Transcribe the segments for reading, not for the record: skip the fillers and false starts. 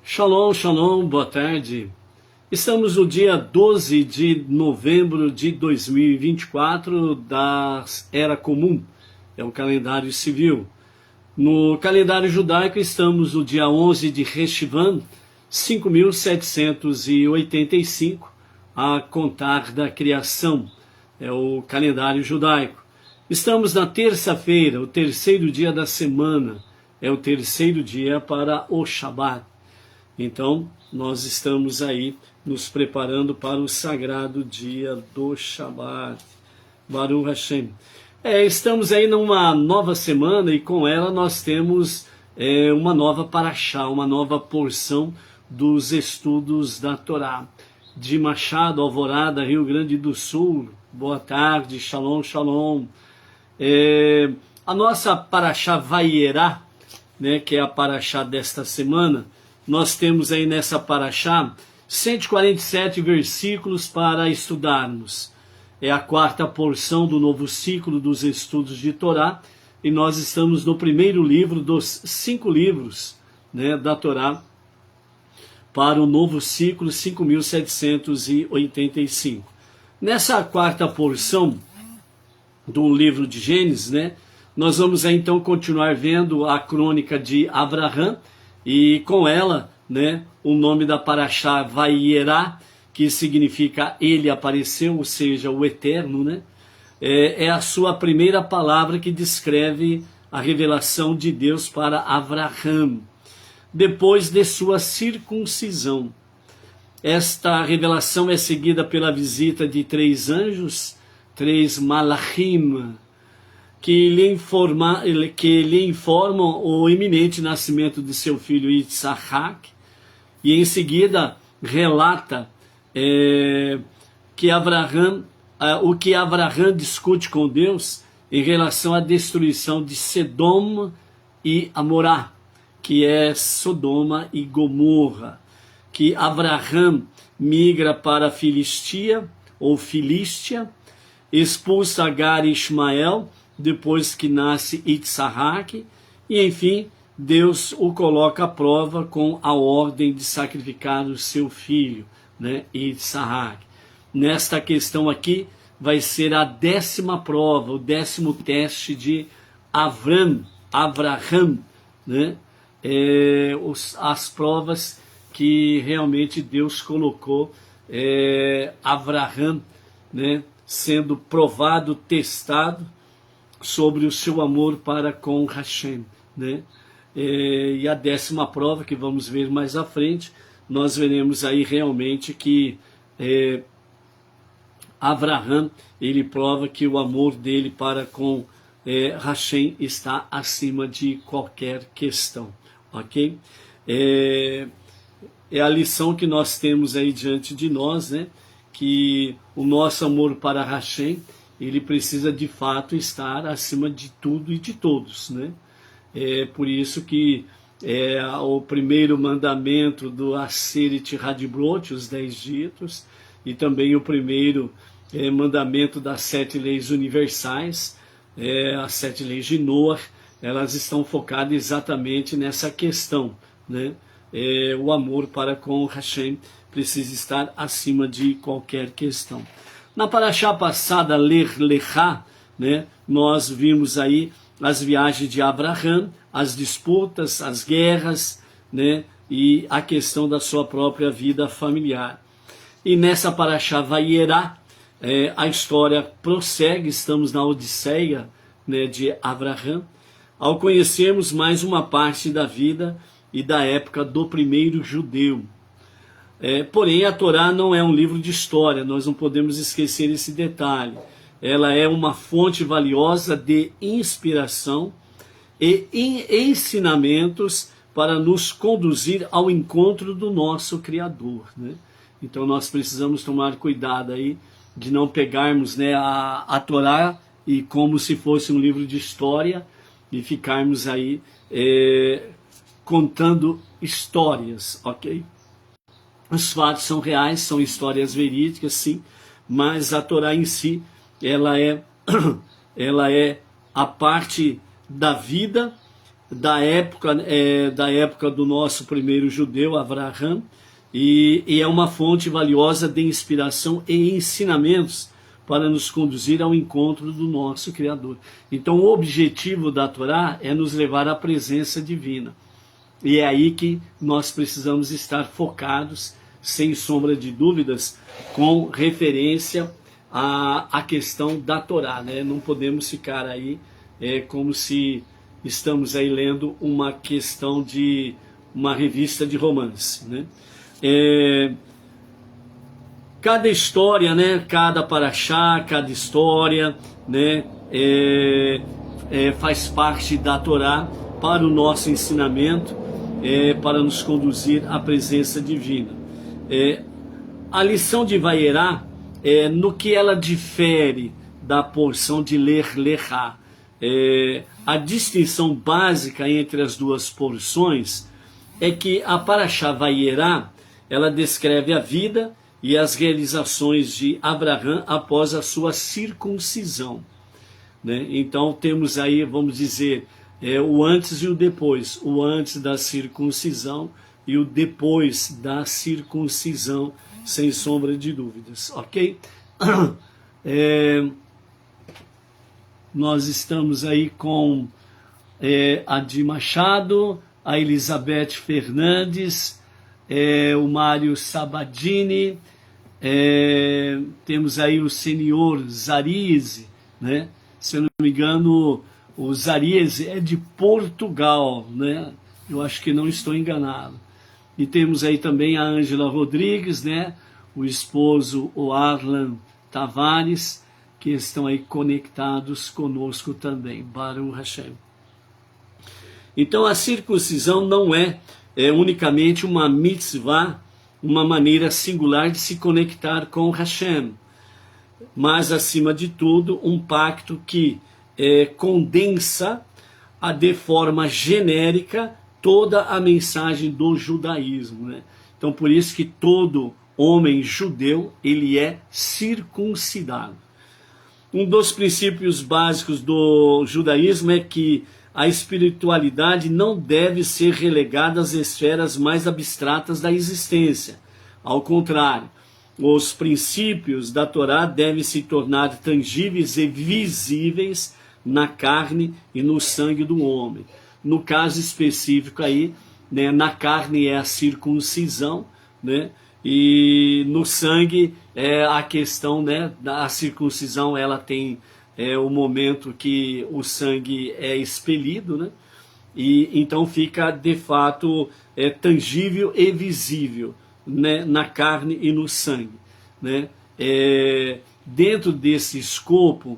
Shalom, shalom, boa tarde. Estamos no dia 12 de novembro de 2024 da Era Comum, é o calendário civil. No calendário judaico estamos no dia 11 de Reshivan, 5.785, a contar da criação, é o calendário judaico. Estamos na terça-feira, o terceiro dia da semana, é o terceiro dia para o Shabat. Então, nós estamos aí nos preparando para o sagrado dia do Shabat. Baruch Hashem. Estamos aí numa nova semana e com ela nós temos uma nova paraxá, uma nova porção dos estudos da Torá. De Machado, Alvorada, Rio Grande do Sul, boa tarde, shalom, shalom. A nossa paraxá Vayera, né, que é a paraxá desta semana, nós temos aí nessa paraxá 147 versículos para estudarmos. É a quarta porção do novo ciclo dos estudos de Torá, e nós estamos no primeiro livro dos 5 livros, né, da Torá, para o novo ciclo 5.785. Nessa quarta porção do livro de Gênesis, né, nós vamos aí, então continuar vendo a crônica de Abraham, e com ela, né, o nome da paraxá Vayera, que significa ele apareceu, ou seja, o eterno, né? É a sua primeira palavra que descreve a revelação de Deus para Abraham, depois de sua circuncisão. Esta revelação é seguida pela visita de 3 anjos, 3 malachim, que lhe informam o iminente nascimento de seu filho Yitzhak, e em seguida relata o que Abraham discute com Deus em relação à destruição de Sedom e Amorá, que é Sodoma e Gomorra, que Abraham migra para Filistia, ou Filístia, expulsa Agar e Ismael, depois que nasce Yitzhak, e enfim, Deus o coloca à prova com a ordem de sacrificar o seu filho, né, Yitzhak. Nesta questão aqui vai ser a 10ª prova, o 10º teste de Abraham, né, as provas que realmente Deus colocou Abraham, né, sendo provado, testado sobre o seu amor para com Hashem, né? E a 10ª prova, que vamos ver mais à frente, nós veremos aí realmente que Abraham, ele prova que o amor dele para com Hashem está acima de qualquer questão, ok? É a lição que nós temos aí diante de nós, né? Que o nosso amor para Hashem, ele precisa de fato estar acima de tudo e de todos, né? É por isso que o primeiro mandamento do Aseret Hadibrot, os 10 ditos, e também o primeiro mandamento das 7 leis universais, as 7 leis de Noah, elas estão focadas exatamente nessa questão, né? O amor para com Hashem precisa estar acima de qualquer questão. Na paraxá passada, Lech Lechá, né, nós vimos aí as viagens de Abraham, as disputas, as guerras, né, e a questão da sua própria vida familiar. E nessa paraxá Vayera, a história prossegue, estamos na Odisseia, né, de Abraham, ao conhecermos mais uma parte da vida e da época do primeiro judeu. Porém, a Torá não é um livro de história, nós não podemos esquecer esse detalhe. Ela é uma fonte valiosa de inspiração e ensinamentos para nos conduzir ao encontro do nosso Criador, né? Então nós precisamos tomar cuidado aí de não pegarmos, né, a Torá e como se fosse um livro de história e ficarmos aí contando histórias, ok? Os fatos são reais, são histórias verídicas, sim, mas a Torá em si, ela é a parte da vida da época do nosso primeiro judeu, Abraham, e é uma fonte valiosa de inspiração e ensinamentos para nos conduzir ao encontro do nosso Criador. Então o objetivo da Torá é nos levar à presença divina. E é aí que nós precisamos estar focados, sem sombra de dúvidas, com referência à questão da Torá, né? Não podemos ficar aí como se estamos aí lendo uma questão de uma revista de romance, né? Cada história, né? Cada paraxá, cada história, né? Faz parte da Torá para o nosso ensinamento, para nos conduzir à presença divina. A lição de Vaierá, no que ela difere da porção de Ler Lechá, a distinção básica entre as duas porções é que a Paraxá Vaierá, ela descreve a vida e as realizações de Abraham após a sua circuncisão, né? Então temos aí, vamos dizer, o antes e o depois, o antes da circuncisão e o depois da circuncisão, sem sombra de dúvidas, ok? Nós estamos aí com a Di Machado, a Elizabeth Fernandes, o Mário Sabadini, temos aí o senhor Zarize, né? Se eu não me engano, o Zarize é de Portugal, né? Eu acho que não estou enganado. E temos aí também a Ângela Rodrigues, né? O esposo, o Arlan Tavares, que estão aí conectados conosco também. Baruch Hashem. Então a circuncisão não é unicamente uma mitzvah, uma maneira singular de se conectar com Hashem, mas acima de tudo um pacto que condensa de forma genérica toda a mensagem do judaísmo, né? Então por isso que todo homem judeu ele é circuncidado. Um dos princípios básicos do judaísmo é que a espiritualidade não deve ser relegada às esferas mais abstratas da existência. Ao contrário, os princípios da Torá devem se tornar tangíveis e visíveis na carne e no sangue do homem. No caso específico aí, né, na carne é a circuncisão, né, e no sangue é a questão, né, da circuncisão, ela tem o momento que o sangue é expelido, né, e então fica de fato tangível e visível, né, na carne e no sangue, né. Dentro desse escopo,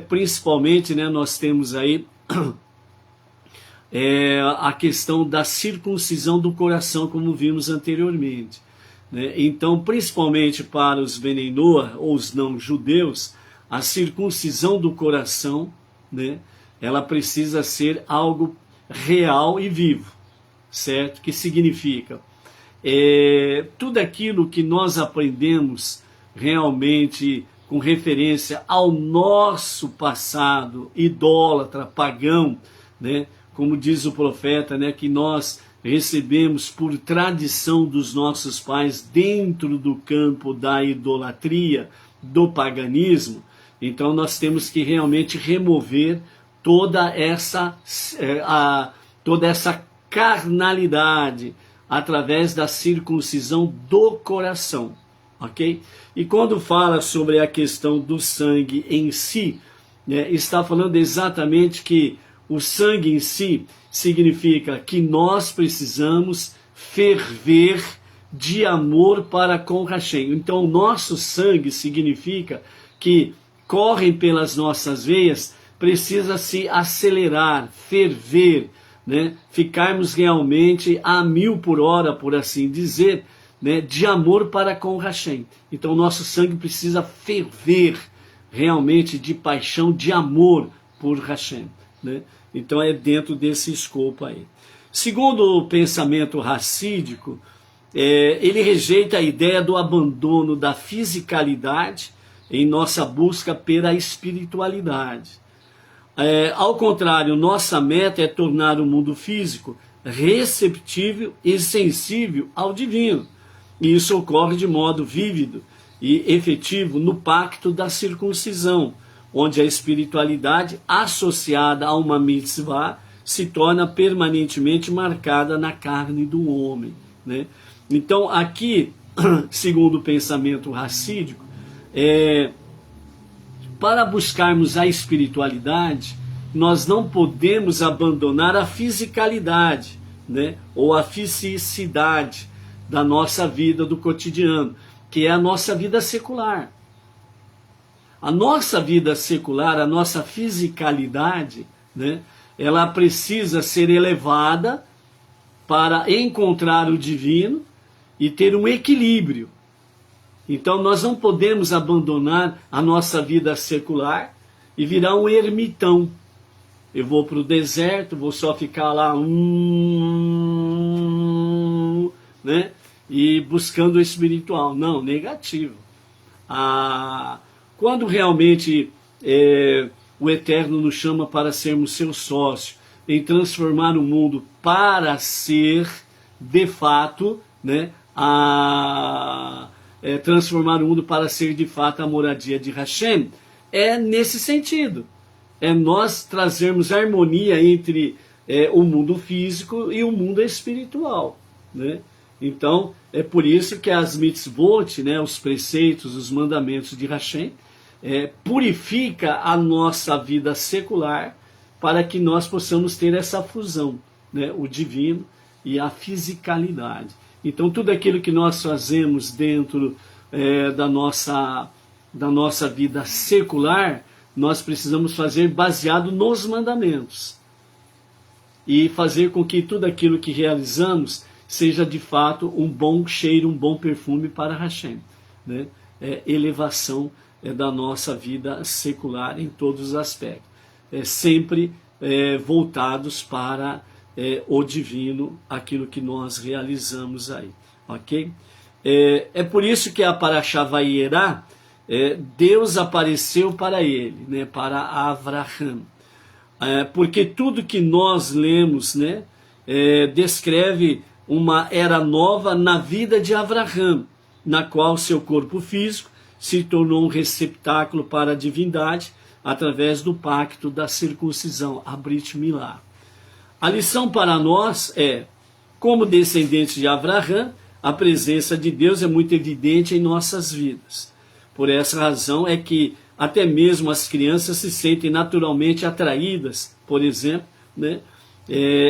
principalmente, né, nós temos aí a questão da circuncisão do coração, como vimos anteriormente, né? Então, principalmente para os Bnei Noach, ou os não-judeus, a circuncisão do coração, né, ela precisa ser algo real e vivo, certo? Que significa tudo aquilo que nós aprendemos realmente com referência ao nosso passado idólatra, pagão, né? Como diz o profeta, né, que nós recebemos por tradição dos nossos pais dentro do campo da idolatria, do paganismo. Então nós temos que realmente remover toda essa carnalidade através da circuncisão do coração, ok? E quando fala sobre a questão do sangue em si, né, está falando exatamente que o sangue em si significa que nós precisamos ferver de amor para com Hashem. Então o nosso sangue significa que correm pelas nossas veias, precisa se acelerar, ferver, né? Ficarmos realmente a 1000 por hora, por assim dizer, né? De amor para com Hashem. Então o nosso sangue precisa ferver realmente de paixão, de amor por Hashem, né? Então é dentro desse escopo aí. Segundo o pensamento racídico, ele rejeita a ideia do abandono da fisicalidade em nossa busca pela espiritualidade. Ao contrário, nossa meta é tornar o mundo físico receptível e sensível ao divino. E isso ocorre de modo vívido e efetivo no pacto da circuncisão, onde a espiritualidade associada a uma mitzvah se torna permanentemente marcada na carne do homem, né? Então aqui, segundo o pensamento racídico, para buscarmos a espiritualidade, nós não podemos abandonar a fisicalidade, né? Ou a fisicidade da nossa vida do cotidiano, que é a nossa vida secular. A nossa vida secular, a nossa fisicalidade, né? Ela precisa ser elevada para encontrar o divino e ter um equilíbrio. Então nós não podemos abandonar a nossa vida secular e virar um ermitão. Eu vou para o deserto, vou só ficar lá, né? E buscando o espiritual. Não, negativo. Quando realmente o Eterno nos chama para sermos seu sócio, em transformar o mundo para ser, de fato, né, transformar o mundo para ser, de fato, a moradia de Hashem, é nesse sentido. É nós trazermos harmonia entre o mundo físico e o mundo espiritual, né? Então, é por isso que as mitzvot, né, os preceitos, os mandamentos de Hashem, purifica a nossa vida secular para que nós possamos ter essa fusão, né, o divino e a fisicalidade. Então, tudo aquilo que nós fazemos dentro da nossa vida secular, nós precisamos fazer baseado nos mandamentos. E fazer com que tudo aquilo que realizamos seja de fato um bom cheiro, um bom perfume para Hashem, né? Elevação da nossa vida secular em todos os aspectos. Sempre voltados para o divino, aquilo que nós realizamos aí. Ok? É por isso que a Parashá Vayera, Deus apareceu para ele, né, para Avraham. Porque tudo que nós lemos, né, descreve uma era nova na vida de Avraham, na qual seu corpo físico se tornou um receptáculo para a divindade através do pacto da circuncisão, a Brit Milá. A lição para nós é, como descendentes de Avraham, a presença de Deus é muito evidente em nossas vidas. Por essa razão é que até mesmo as crianças se sentem naturalmente atraídas, por exemplo, né,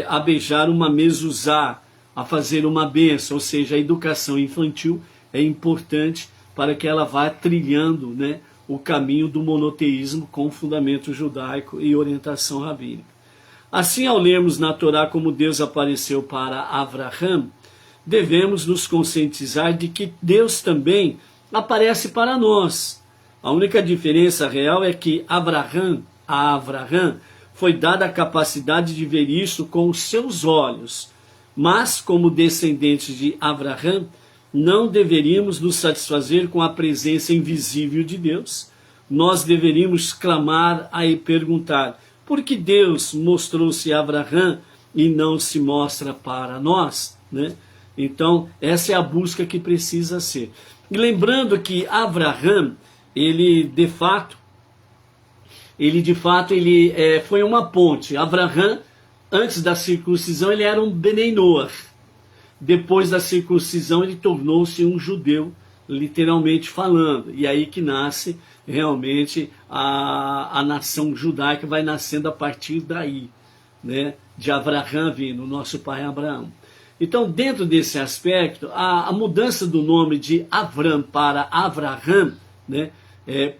a beijar uma mezuzá, a fazer uma bênção, ou seja, a educação infantil é importante para que ela vá trilhando, né, o caminho do monoteísmo com fundamento judaico e orientação rabínica. Assim, ao lermos na Torá como Deus apareceu para Avraham, devemos nos conscientizar de que Deus também aparece para nós. A única diferença real é que a Avraham foi dada a capacidade de ver isso com os seus olhos. Mas, como descendentes de Avraham, não deveríamos nos satisfazer com a presença invisível de Deus. Nós deveríamos clamar e perguntar: por que Deus mostrou-se a Avraham e não se mostra para nós, né? Então, essa é a busca que precisa ser. E lembrando que Avraham, ele de fato foi uma ponte. Avraham, antes da circuncisão, ele era um Benei Noach. Depois da circuncisão, ele tornou-se um judeu, literalmente falando. E aí que nasce realmente a nação judaica, vai nascendo a partir daí, né? De Avraham vindo, nosso pai Abraão. Então, dentro desse aspecto, a mudança do nome de Avram para Avraham, né,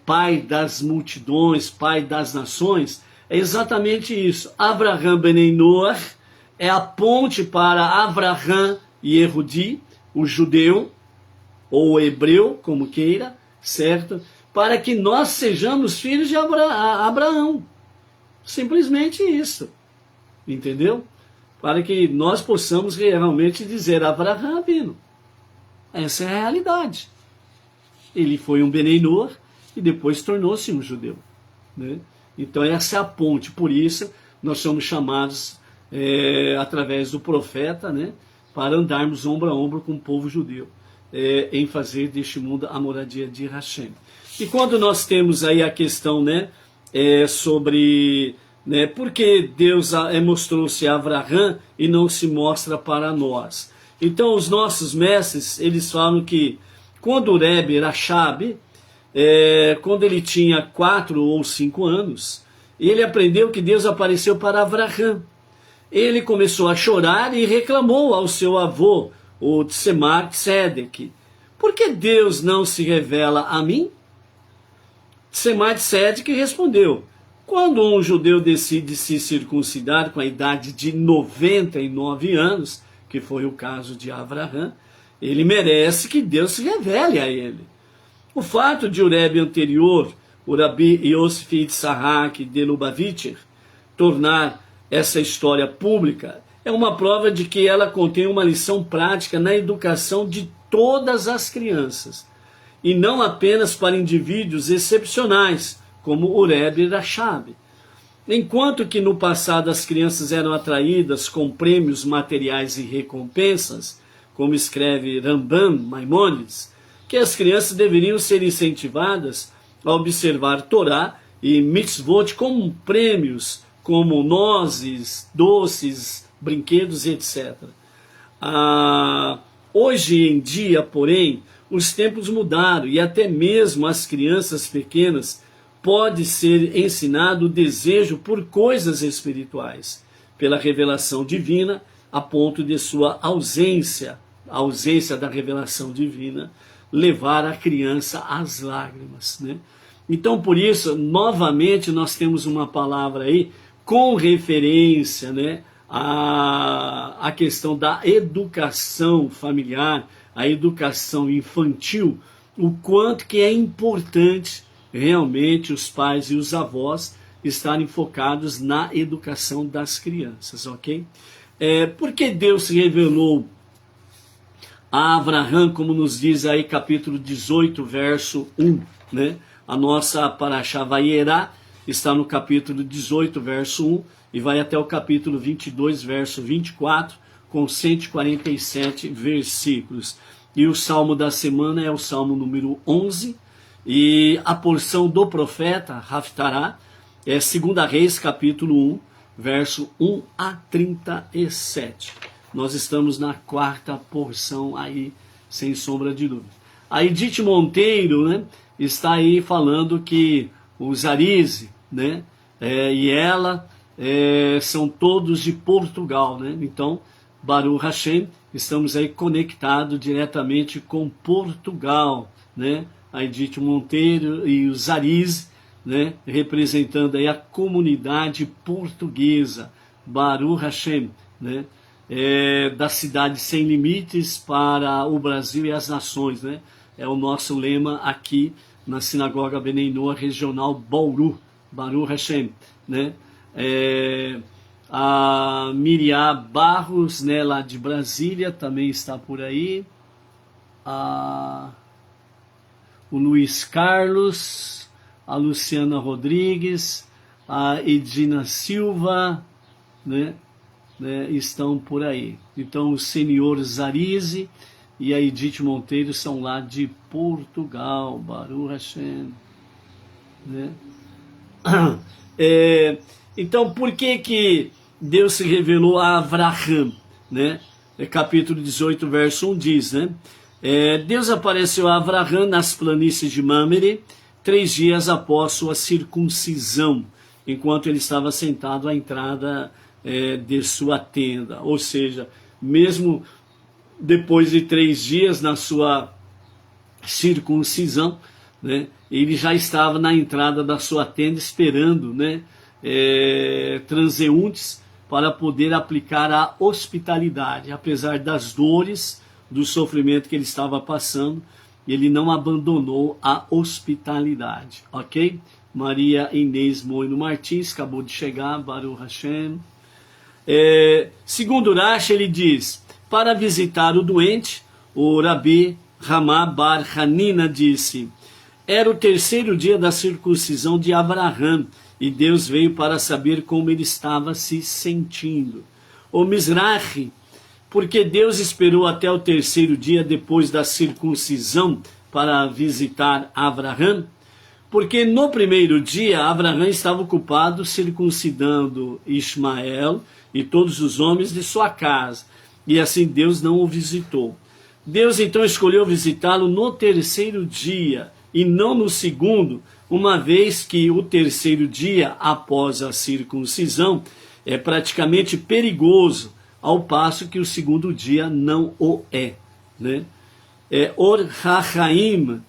pai das multidões, pai das nações, é exatamente isso. Avraham Benei Noach é a ponte para Avraham Yehudi, o judeu, ou o hebreu, como queira, certo? Para que nós sejamos filhos de Abraão. Simplesmente isso. Entendeu? Para que nós possamos realmente dizer Avraham vindo. Essa é a realidade. Ele foi um Benei Noach e depois tornou-se um judeu, né? Então essa é a ponte, por isso nós somos chamados através do profeta, né, para andarmos ombro a ombro com o povo judeu, em fazer deste mundo a moradia de Hashem. E quando nós temos aí a questão, né, sobre, né, por que Deus mostrou-se a Abraham e não se mostra para nós? Então os nossos mestres, eles falam que quando o Rebbe Rashab, quando ele tinha 4 ou 5 anos, ele aprendeu que Deus apareceu para Abraham. Ele começou a chorar e reclamou ao seu avô, o Tzemar Tzedek: por que Deus não se revela a mim? Tzemar Tzedek respondeu: quando um judeu decide se circuncidar com a idade de 99 anos, que foi o caso de Abraham, ele merece que Deus se revele a ele. O fato de o Rebbe anterior, o Rabi Yosef Yitzhak de Lubavitcher, tornar essa história pública é uma prova de que ela contém uma lição prática na educação de todas as crianças, e não apenas para indivíduos excepcionais, como o Rebbe Rashab. Enquanto que no passado as crianças eram atraídas com prêmios materiais e recompensas, como escreve Rambam Maimonides, que as crianças deveriam ser incentivadas a observar Torá e mitzvot como prêmios, como nozes, doces, brinquedos, etc. Hoje em dia, porém, os tempos mudaram e até mesmo as crianças pequenas pode ser ensinado o desejo por coisas espirituais, pela revelação divina, a ponto de sua ausência, a ausência da revelação divina, levar a criança às lágrimas, né? Então, por isso, novamente, nós temos uma palavra aí com referência, né, à questão da educação familiar, a educação infantil, o quanto que é importante realmente os pais e os avós estarem focados na educação das crianças, ok? Porque Deus se revelou a Abraham, como nos diz aí capítulo 18, verso 1, né? A nossa Parashá Vayera está no capítulo 18, verso 1, e vai até o capítulo 22, verso 24, com 147 versículos. E o salmo da semana é o salmo número 11, e a porção do profeta Haftará é 2 Reis, capítulo 1, verso 1 a 37. Nós estamos na quarta porção aí, sem sombra de dúvida. A Edith Monteiro, né, está aí falando que o Zarize, né, e ela são todos de Portugal, né? Então, Baruch Hashem, estamos aí conectados diretamente com Portugal, né? A Edith Monteiro e o Zarize, né, representando aí a comunidade portuguesa, Baruch Hashem, né, da cidade sem limites para o Brasil e as nações, né? É o nosso lema aqui na Sinagoga Bnei Noach Regional Bauru, Baruch Hashem, né? A Miriam Barros, né, lá de Brasília, também está por aí. O Luiz Carlos, a Luciana Rodrigues, a Edina Silva, né, estão por aí. Então o senhor Zarize e a Edith Monteiro são lá de Portugal, Baruch Hashem, né? Então por que Deus se revelou a Abraham, né? Capítulo 18, verso 1 diz, né? Deus apareceu a Abraham nas planícies de Mamre 3 dias após sua circuncisão, enquanto ele estava sentado à entrada de sua tenda. Ou seja, mesmo depois de 3 dias na sua circuncisão, né, ele já estava na entrada da sua tenda esperando, né, transeuntes para poder aplicar a hospitalidade. Apesar das dores, do sofrimento que ele estava passando, ele não abandonou a hospitalidade, ok? Maria Inês Moino Martins acabou de chegar, Baruch Hashem. Segundo Rashi, ele diz, para visitar o doente, o Rabi Ramá Bar Hanina disse, era o 3º dia da circuncisão de Abraham, e Deus veio para saber como ele estava se sentindo. O Mizrahi, porque Deus esperou até o terceiro dia depois da circuncisão para visitar Abraão, porque no primeiro dia Abraão estava ocupado circuncidando Ismael e todos os homens de sua casa, e assim Deus não o visitou. Deus então escolheu visitá-lo no terceiro dia e não no segundo, uma vez que o terceiro dia após a circuncisão é praticamente perigoso, ao passo que o segundo dia não o é, né? Or HaChaim,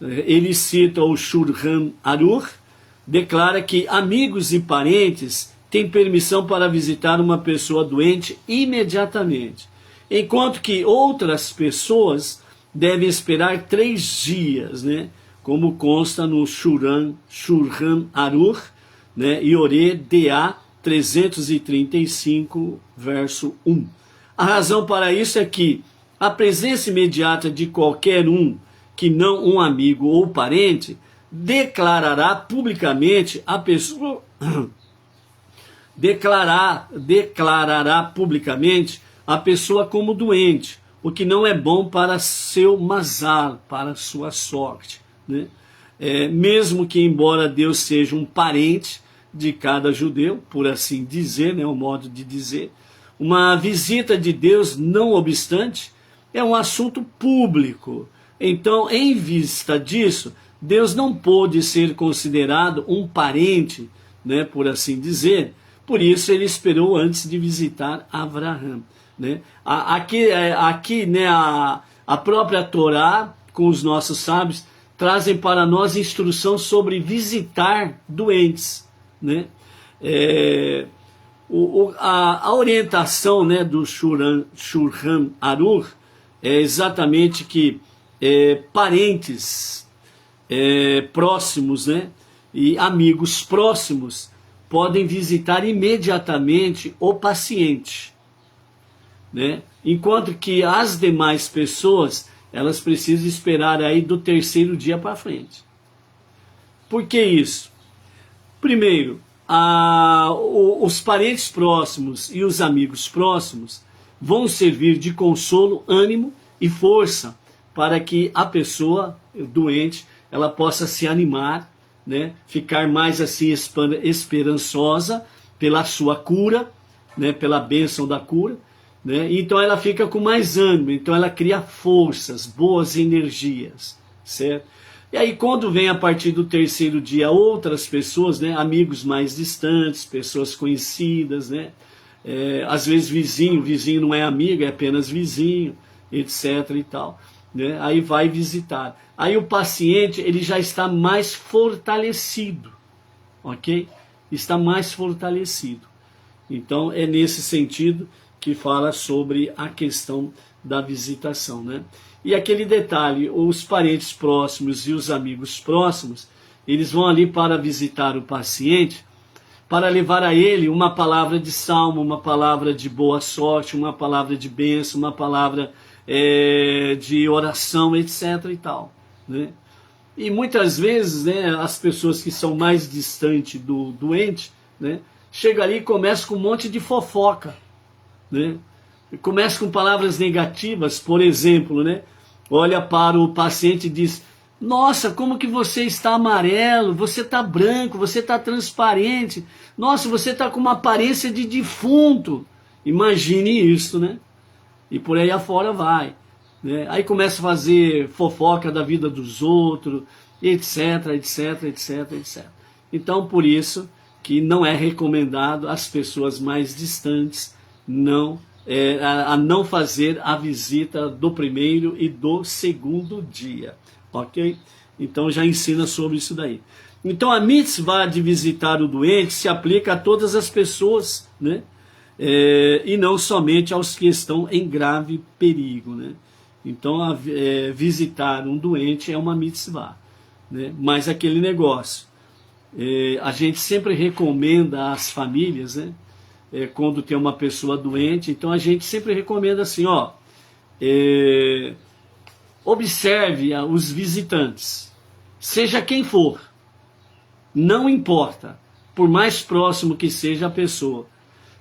ele cita o Shulchan Aruch, declara que amigos e parentes têm permissão para visitar uma pessoa doente imediatamente, enquanto que outras pessoas devem esperar 3 dias, né? Como consta no Shulchan Aruch, né? Ioré DA 335, verso 1. A razão para isso é que a presença imediata de qualquer um, que não um amigo ou parente, declarará publicamente a pessoa declarará publicamente a pessoa como doente, o que não é bom para seu mazal, para sua sorte, né? Mesmo que, embora Deus seja um parente de cada judeu, por assim dizer, né, um modo de dizer, uma visita de Deus, não obstante, é um assunto público. Então, em vista disso, Deus não pôde ser considerado um parente, né, por assim dizer. Por isso ele esperou antes de visitar Abraão, né? Aqui, né, a própria Torá, com os nossos sábios, trazem para nós instrução sobre visitar doentes, né? A orientação, né, do Shulchan Aruch é exatamente que parentes próximos, né, e amigos próximos podem visitar imediatamente o paciente, né, enquanto que as demais pessoas elas precisam esperar aí do terceiro dia para frente. Por que isso? Primeiro, os parentes próximos e os amigos próximos vão servir de consolo, ânimo e força para que a pessoa doente ela possa se animar, né, ficar mais assim esperançosa pela sua cura, né, pela bênção da cura, né, então ela fica com mais ânimo, então ela cria forças, boas energias, certo? E aí quando vem a partir do terceiro dia outras pessoas, né, amigos mais distantes, pessoas conhecidas, né, às vezes vizinho não é amigo, é apenas vizinho, etc e tal, né, aí vai visitar. Aí o paciente ele já está mais fortalecido, ok? Está mais fortalecido. Então é nesse sentido que fala sobre a questão da visitação, né? E aquele detalhe, os parentes próximos e os amigos próximos, eles vão ali para visitar o paciente, para levar a ele uma palavra de salmo, uma palavra de boa sorte, uma palavra de bênção, uma palavra de oração, etc. e tal, né? E muitas vezes, né, as pessoas que são mais distantes do doente, né, chegam ali e começam com um monte de fofoca, né? Começa com palavras negativas, por exemplo, né? Olha para o paciente e diz: nossa, como que você está amarelo, você está branco, você está transparente, nossa, você está com uma aparência de defunto. Imagine isso, né? E por aí afora vai, né? Aí começa a fazer fofoca da vida dos outros, etc, etc, etc, etc. Então, por isso que não é recomendado às pessoas mais distantes a não fazer a visita do primeiro e do segundo dia, ok? Então já ensina sobre isso daí. Então a mitzvah de visitar o doente se aplica a todas as pessoas, né? E não somente aos que estão em grave perigo, né? Então visitar um doente é uma mitzvah, né? Mas aquele negócio, a gente sempre recomenda às famílias, né? Quando tem uma pessoa doente, então a gente sempre recomenda assim, ó, observe os visitantes, seja quem for, não importa, por mais próximo que seja a pessoa.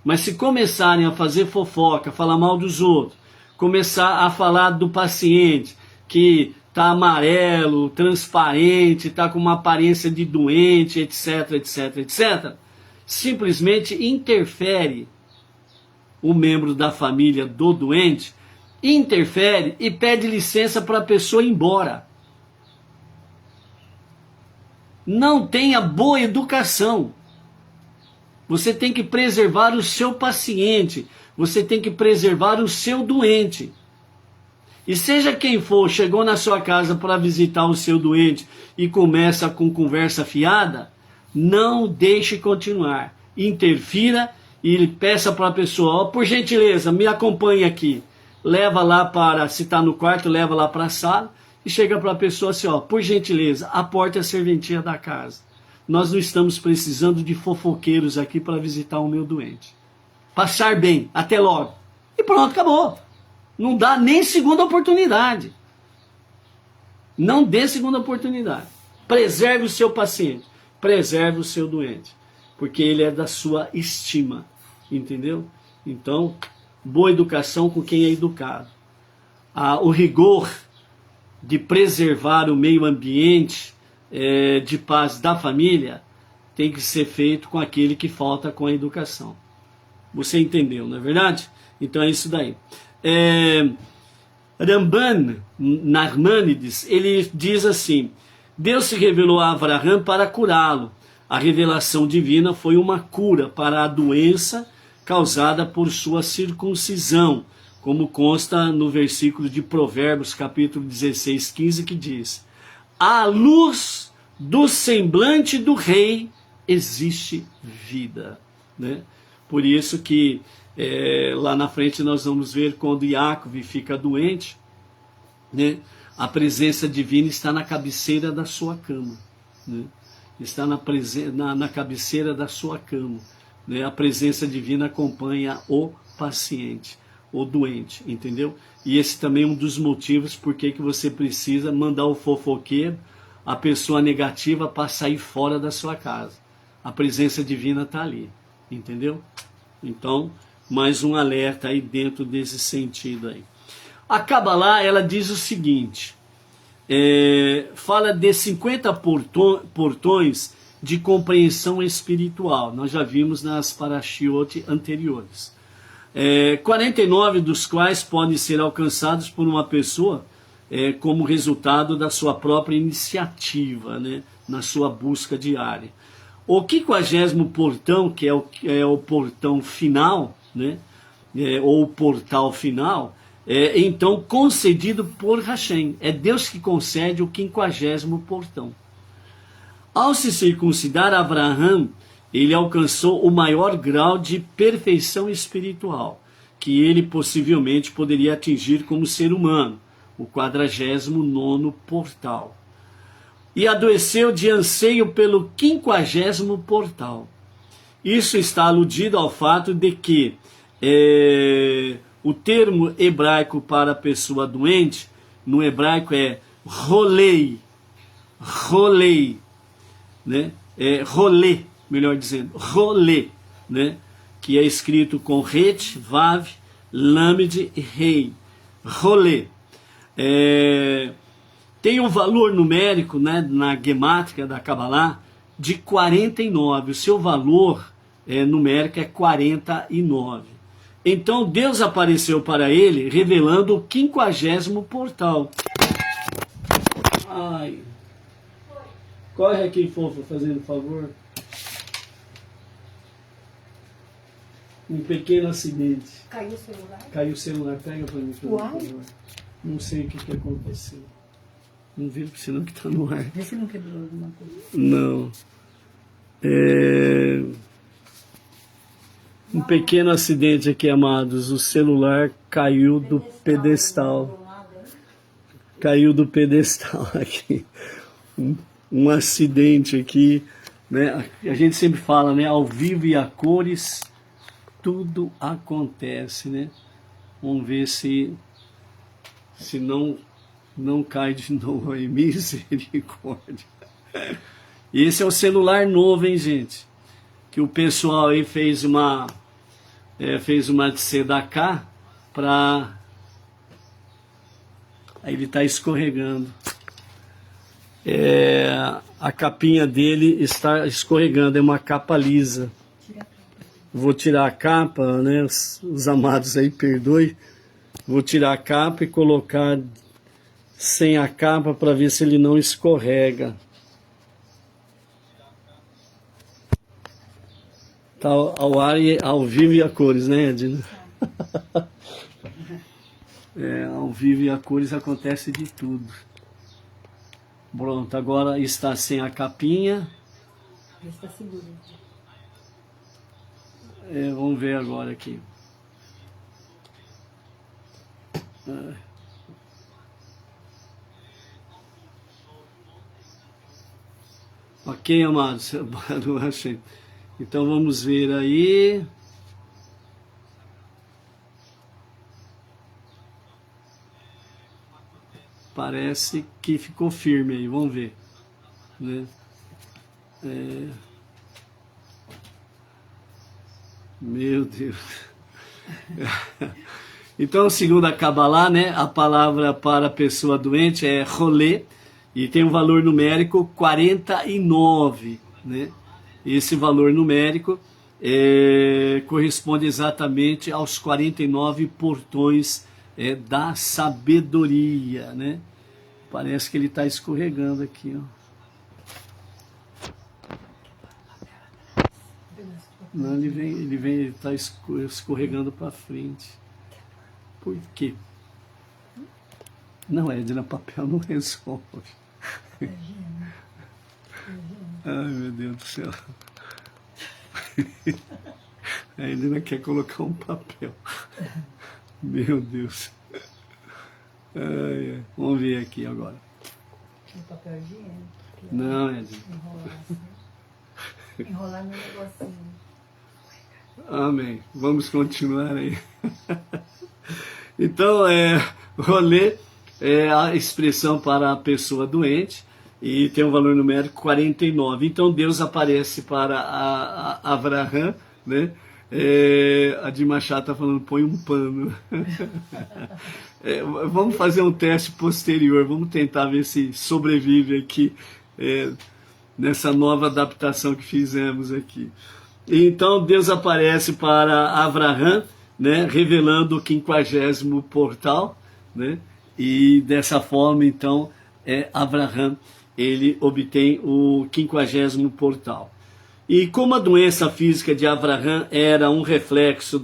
Mas se começarem a fazer fofoca, falar mal dos outros, começar a falar do paciente que está amarelo, transparente, está com uma aparência de doente, etc, etc, etc, simplesmente interfere o membro da família do doente, interfere e pede licença para a pessoa ir embora. Não tenha boa educação. Você tem que preservar o seu paciente, você tem que preservar o seu doente. E seja quem for, chegou na sua casa para visitar o seu doente e começa com conversa fiada, não deixe continuar. Interfira e peça para a pessoa, por gentileza, me acompanhe aqui. Leva lá para, se está no quarto, leva lá para a sala e chega para a pessoa assim, por gentileza, aporte a serventia da casa. Nós não estamos precisando de fofoqueiros aqui para visitar o meu doente. Passar bem, até logo. E pronto, acabou. Não dá nem segunda oportunidade. Não dê segunda oportunidade. Preserve o seu paciente. Preserve o seu doente. Porque ele é da sua estima. Entendeu? Então, boa educação com quem é educado. O rigor de preservar o meio ambiente de paz da família tem que ser feito com aquele que falta com a educação. Você entendeu, não é verdade? Então é isso daí. Ramban Narmanides, ele diz assim: Deus se revelou a Abraham para curá-lo. A revelação divina foi uma cura para a doença causada por sua circuncisão, como consta no versículo de Provérbios, capítulo 16, 15, que diz: à luz do semblante do rei existe vida. Né? Por isso que lá na frente nós vamos ver quando Jacob fica doente, né? A presença divina está na cabeceira da sua cama. Né? Está na cabeceira da sua cama. Né? A presença divina acompanha o paciente, o doente, entendeu? E esse também é um dos motivos por que você precisa mandar o fofoqueiro, a pessoa negativa, para sair fora da sua casa. A presença divina está ali, entendeu? Então, mais um alerta aí dentro desse sentido aí. A Kabbalah, ela diz o seguinte, fala de 50 portões de compreensão espiritual. Nós já vimos nas parashiot anteriores. 49 dos quais podem ser alcançados por uma pessoa como resultado da sua própria iniciativa, né, na sua busca diária. O 50º portão, que é o portão final, né, ou o portal final, então concedido por Hashem. É Deus que concede o 50º portão. Ao se circuncidar, Abraham, ele alcançou o maior grau de perfeição espiritual que ele possivelmente poderia atingir como ser humano, o 49º portal. E adoeceu de anseio pelo 50º portal. Isso está aludido ao fato de que o termo hebraico para a pessoa doente, no hebraico é rolei, né? Rolê, melhor dizendo, rolê, né? Que é escrito com ret, vav, lamed e rei, rolê. Tem um valor numérico, né, na gemátrica da Kabbalah de 49. O seu valor numérico é 49. Então Deus apareceu para ele revelando o 50º portal. Ai. Corre aqui, fofo, fazendo favor. Um pequeno acidente. Caiu o celular? Caiu o celular. Pega para mim, por favor. Não sei o que aconteceu. Não vira, senão que está no ar. Vê se não quebrou alguma coisa. Não. Um pequeno acidente aqui, amados. O celular caiu do pedestal. Caiu do pedestal aqui. Um acidente aqui, né? A gente sempre fala, né? Ao vivo e a cores, tudo acontece, né? Vamos ver se não cai de novo aí, misericórdia. Esse é o celular novo, hein, gente? que o pessoal aí fez uma tzedakah para... Aí ele está escorregando. A capinha dele está escorregando, é uma capa lisa. Vou tirar a capa, né? Os amados aí, perdoe. Vou tirar a capa e colocar sem a capa para ver se ele não escorrega. Tá ao ar e ao vivo e a cores, né, Edna? Ao vivo e a cores acontece de tudo. Pronto, agora está sem a capinha. Está seguro. Vamos ver agora aqui. Ok, amados? Então vamos ver aí. Parece que ficou firme aí, vamos ver, né? Meu Deus. Então, segundo a Kabbalah, né, a palavra para a pessoa doente é rolê, e tem um valor numérico 49, né? Esse valor numérico corresponde exatamente aos 49 portões da sabedoria, né? Parece que ele está escorregando aqui, ó. Não, ele está escorregando para frente. Por quê? Não, Edna, papel não resolve. Ai, meu Deus do céu. A Edna quer colocar um papel. Meu Deus. Vamos ver aqui agora. Um papel higiênico. Não, Edna. Enrolar assim. Enrolar no negocinho. Amém. Vamos continuar aí. Então, rolê é a expressão para a pessoa doente e tem um valor numérico 49. Então, Deus aparece para Abraham, né? A de Machado está falando, põe um pano. Vamos fazer um teste posterior, vamos tentar ver se sobrevive aqui nessa nova adaptação que fizemos aqui. Então Deus aparece para Abraham, né, revelando o 50º portal, né, e dessa forma então Abraham ele obtém o 50º portal. E como a doença física de Abraham era um reflexo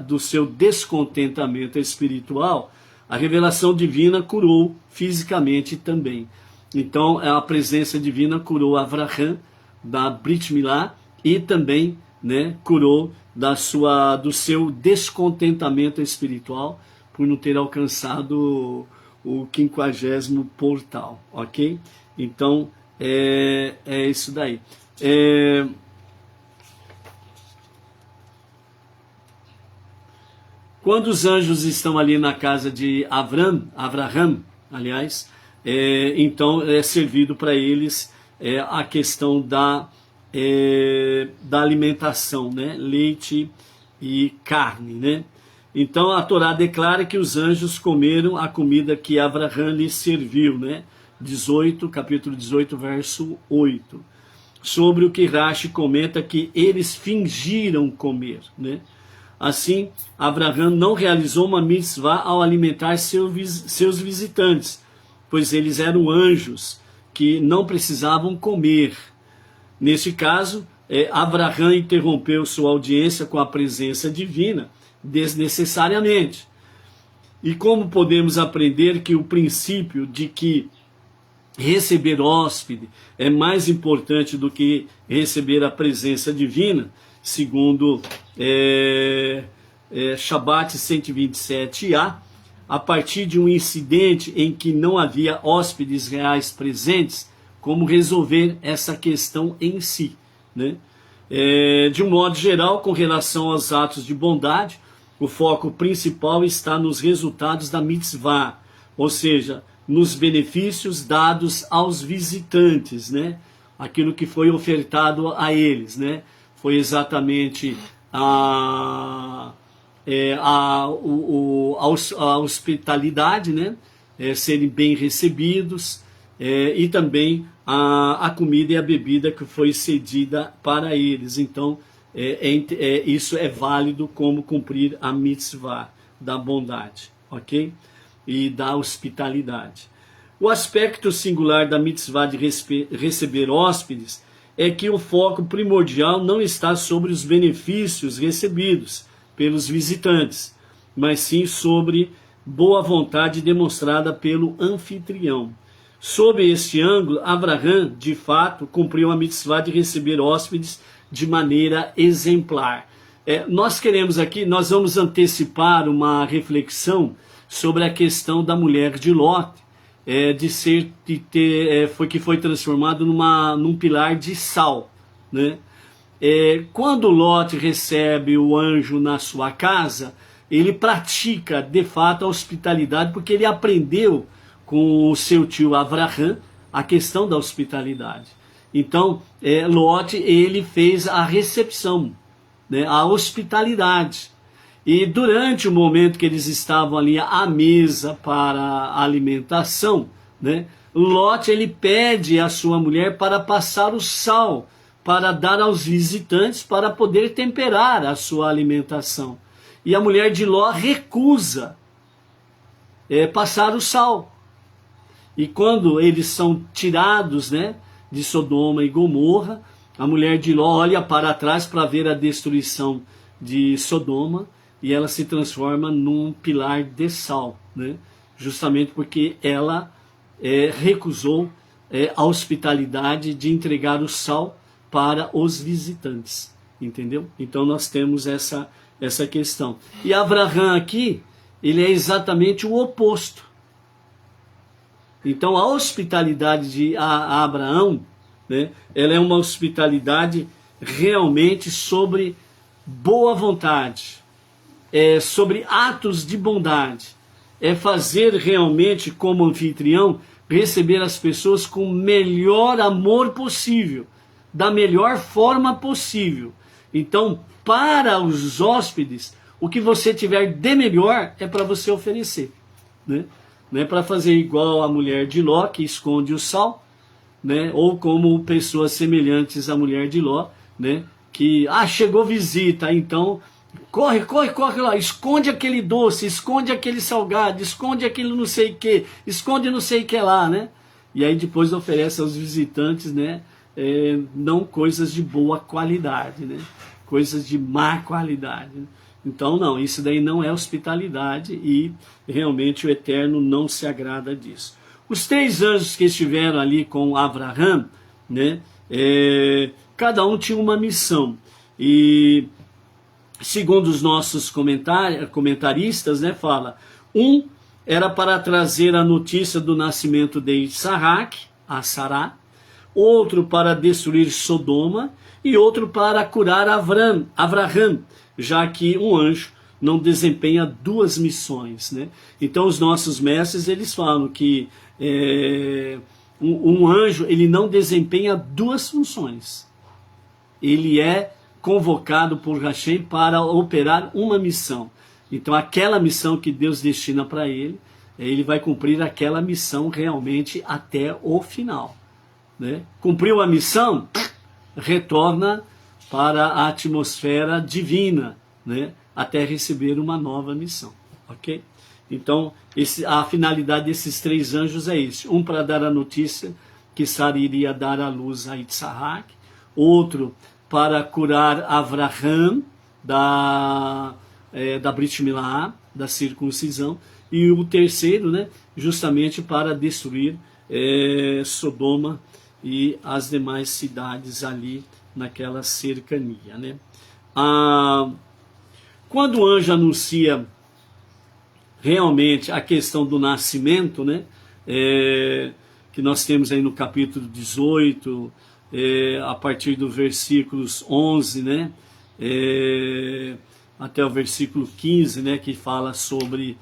do seu descontentamento espiritual, a revelação divina curou fisicamente também. Então a presença divina curou Abraham da Brit Milá e também, né, curou do seu descontentamento espiritual por não ter alcançado o 50º portal, ok? Então é isso daí. Quando os anjos estão ali na casa de Abraham, aliás, então é servido para eles a questão da alimentação, né? Leite e carne, né? Então a Torá declara que os anjos comeram a comida que Abraham lhes serviu, né? Capítulo 18, verso 8. Sobre o que Rashi comenta que eles fingiram comer, né? Assim, Abraham não realizou uma mitzvah ao alimentar seus visitantes, pois eles eram anjos que não precisavam comer. Neste caso, Abraham interrompeu sua audiência com a presença divina desnecessariamente. E como podemos aprender que o princípio de que receber hóspede é mais importante do que receber a presença divina, segundo Shabbat 127a, a partir de um incidente em que não havia hóspedes reais presentes, como resolver essa questão em si, né? De um modo geral, com relação aos atos de bondade, o foco principal está nos resultados da mitzvah, ou seja, nos benefícios dados aos visitantes, né? Aquilo que foi ofertado a eles, né? foi exatamente a hospitalidade, né? Serem bem recebidos, e também a comida e a bebida que foi cedida para eles. Então, isso é válido como cumprir a mitzvah da bondade, ok? E da hospitalidade. O aspecto singular da mitzvah de receber hóspedes é que o foco primordial não está sobre os benefícios recebidos pelos visitantes, mas sim sobre boa vontade demonstrada pelo anfitrião. Sob este ângulo, Abraham, de fato, cumpriu a mitzvah de receber hóspedes de maneira exemplar. Nós vamos antecipar uma reflexão sobre a questão da mulher de Ló, que foi transformado num pilar de sal, né? Quando Lot recebe o anjo na sua casa, ele pratica de fato a hospitalidade, porque ele aprendeu com o seu tio Abraham a questão da hospitalidade. Então, Lot, ele fez a recepção, né, a hospitalidade. E durante o momento que eles estavam ali à mesa para a alimentação, né, Lot, ele pede à sua mulher para passar o sal, para dar aos visitantes, para poder temperar a sua alimentação. E a mulher de Ló recusa passar o sal. E quando eles são tirados, né, de Sodoma e Gomorra, a mulher de Ló olha para trás para ver a destruição de Sodoma, e ela se transforma num pilar de sal, né, justamente porque ela recusou a hospitalidade de entregar o sal para os visitantes, entendeu? Então nós temos essa questão. E Abraham aqui, ele é exatamente o oposto. Então a hospitalidade de Abraão, né, ela é uma hospitalidade realmente sobre boa vontade, sobre atos de bondade, fazer realmente como anfitrião, receber as pessoas com o melhor amor possível, da melhor forma possível. Então, para os hóspedes, o que você tiver de melhor é para você oferecer, né? Não é para fazer igual a mulher de Ló, que esconde o sal, né? Ou como pessoas semelhantes à mulher de Ló, né? Que, chegou visita, então corre lá, esconde aquele doce, esconde aquele salgado, esconde aquele não sei o que, esconde não sei o que lá, né? E aí depois oferece aos visitantes, né? Não coisas de boa qualidade, né? Coisas de má qualidade. Então não, isso daí não é hospitalidade, e realmente o Eterno não se agrada disso. Os 3 anjos que estiveram ali com Abraham, né? Cada um tinha uma missão, e segundo os nossos comentaristas, né, fala, um era para trazer a notícia do nascimento de Isaac, a Sará, outro para destruir Sodoma, e outro para curar Abraham, já que um anjo não desempenha 2 missões, né? Então os nossos mestres, eles falam que um anjo, ele não desempenha 2 funções. Ele é convocado por Hashem para operar uma missão. Então aquela missão que Deus destina para ele, ele vai cumprir aquela missão realmente até o final, né? Cumpriu a missão, retorna para a atmosfera divina, né? Até receber uma nova missão, ok? Então a finalidade desses 3 anjos é isso: um para dar a notícia que Sara iria dar à luz a Isaac, outro para curar Abraham da Brit Milá, da circuncisão, e o terceiro, né, justamente para destruir Sodoma e as demais cidades ali naquela cercania, né? Quando o anjo anuncia realmente a questão do nascimento, né, que nós temos aí no capítulo 18, a partir do versículos 11, né, até o versículo 15, né, que fala sobre